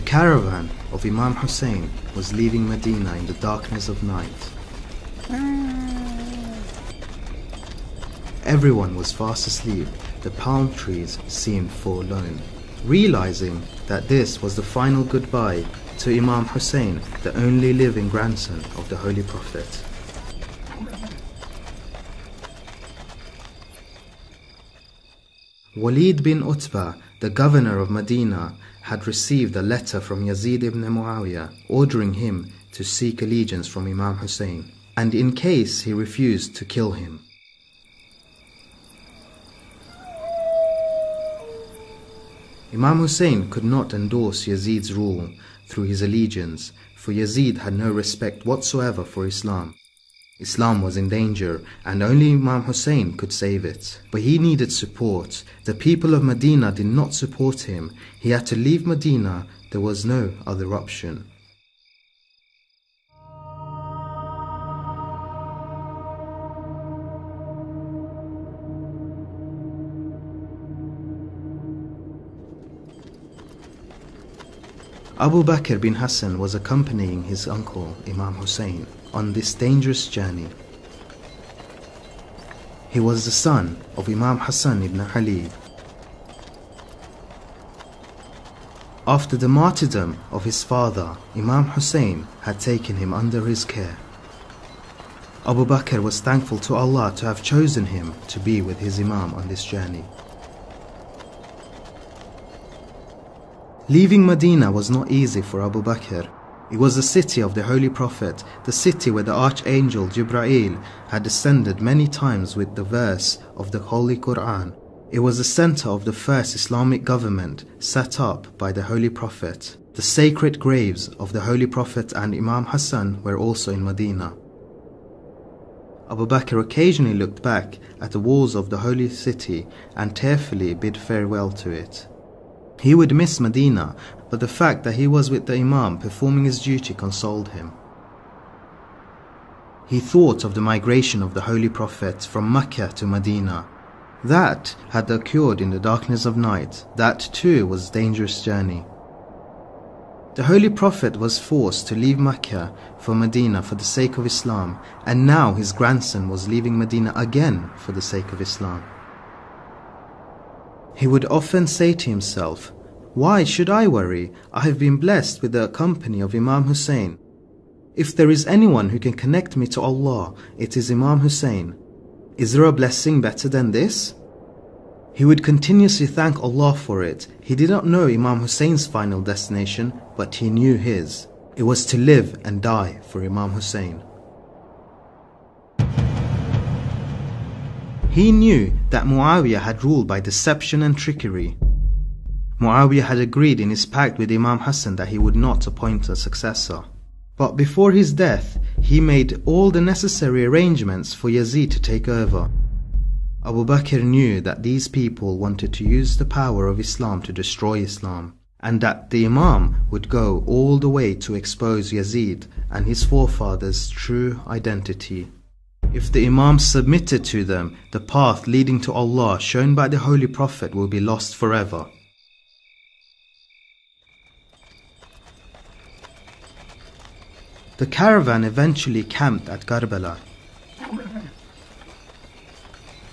caravan of Imam Hussein was leaving Medina in the darkness of night. Everyone was fast asleep. The palm trees seemed forlorn. Realizing that this was the final goodbye to Imam Hussein, the only living grandson of the Holy Prophet. Walid bin Utbah, the governor of Medina, had received a letter from Yazid ibn Muawiyah ordering him to seek allegiance from Imam Hussein, and in case he refused, to kill him. Imam Hussein could not endorse Yazid's rule through his allegiance, for Yazid had no respect whatsoever for Islam. Islam was in danger, and only Imam Hussein could save it. But he needed support. The people of Medina did not support him. He had to leave Medina. There was no other option. Abu Bakr bin Hassan was accompanying his uncle Imam Hussein on this dangerous journey. He was the son of Imam Hassan ibn Ali. After the martyrdom of his father, Imam Hussein had taken him under his care. Abu Bakr was thankful to Allah to have chosen him to be with his Imam on this journey. Leaving Medina was not easy for Abu Bakr. It was the city of the Holy Prophet, the city where the Archangel Jibreel had descended many times with the verse of the Holy Quran. It was the center of the first Islamic government set up by the Holy Prophet. The sacred graves of the Holy Prophet and Imam Hassan were also in Medina. Abu Bakr occasionally looked back at the walls of the holy city and tearfully bid farewell to it. He would miss Medina, but the fact that he was with the Imam performing his duty consoled him. He thought of the migration of the Holy Prophet from Mecca to Medina. That had occurred in the darkness of night. That too was a dangerous journey. The Holy Prophet was forced to leave Mecca for Medina for the sake of Islam, and now his grandson was leaving Medina again for the sake of Islam. He would often say to himself, "Why should I worry? I have been blessed with the company of Imam Hussein. If there is anyone who can connect me to Allah, it is Imam Hussein. Is there a blessing better than this?" He would continuously thank Allah for it. He did not know Imam Hussein's final destination, but he knew his. It was to live and die for Imam Hussein. He knew that Muawiyah had ruled by deception and trickery. Muawiyah had agreed in his pact with Imam Hassan that he would not appoint a successor. But before his death, he made all the necessary arrangements for Yazid to take over. Abu Bakr knew that these people wanted to use the power of Islam to destroy Islam, and that the Imam would go all the way to expose Yazid and his forefathers' true identity. If the Imam submitted to them, the path leading to Allah shown by the Holy Prophet will be lost forever. The caravan eventually camped at Karbala.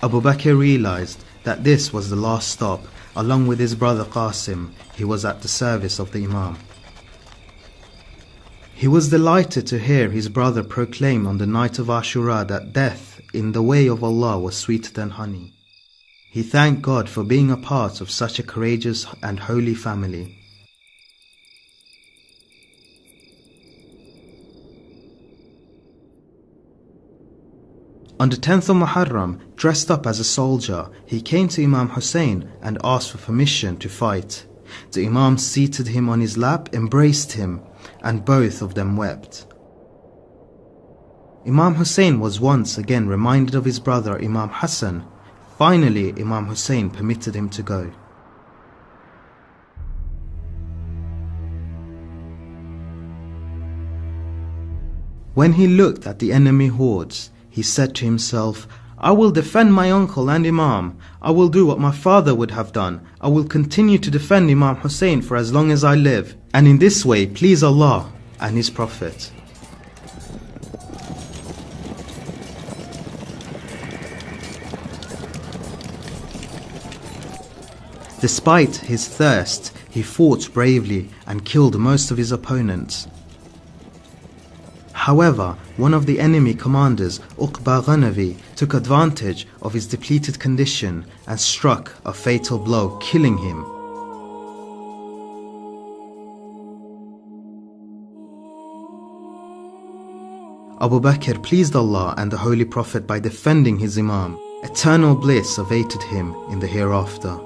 Abu Bakr realized that this was the last stop. Along with his brother Qasim, he was at the service of the Imam. He was delighted to hear his brother proclaim on the night of Ashura that death in the way of Allah was sweeter than honey. He thanked God for being a part of such a courageous and holy family. On the 10th of Muharram, dressed up as a soldier, he came to Imam Hussein and asked for permission to fight. The Imam seated him on his lap, embraced him, and both of them wept. Imam Hussein was once again reminded of his brother Imam Hassan. Finally, Imam Hussein permitted him to go. When he looked at the enemy hordes, he said to himself, I will defend my uncle and Imam. I will do what my father would have done. I will continue to defend Imam Hussein for as long as I live, and in this way please Allah and His Prophet. Despite his thirst, he fought bravely and killed most of his opponents. However, one of the enemy commanders, Uqba Ghanavi, took advantage of his depleted condition and struck a fatal blow, killing him. Abu Bakr pleased Allah and the Holy Prophet by defending his Imam. Eternal bliss awaited him in the hereafter.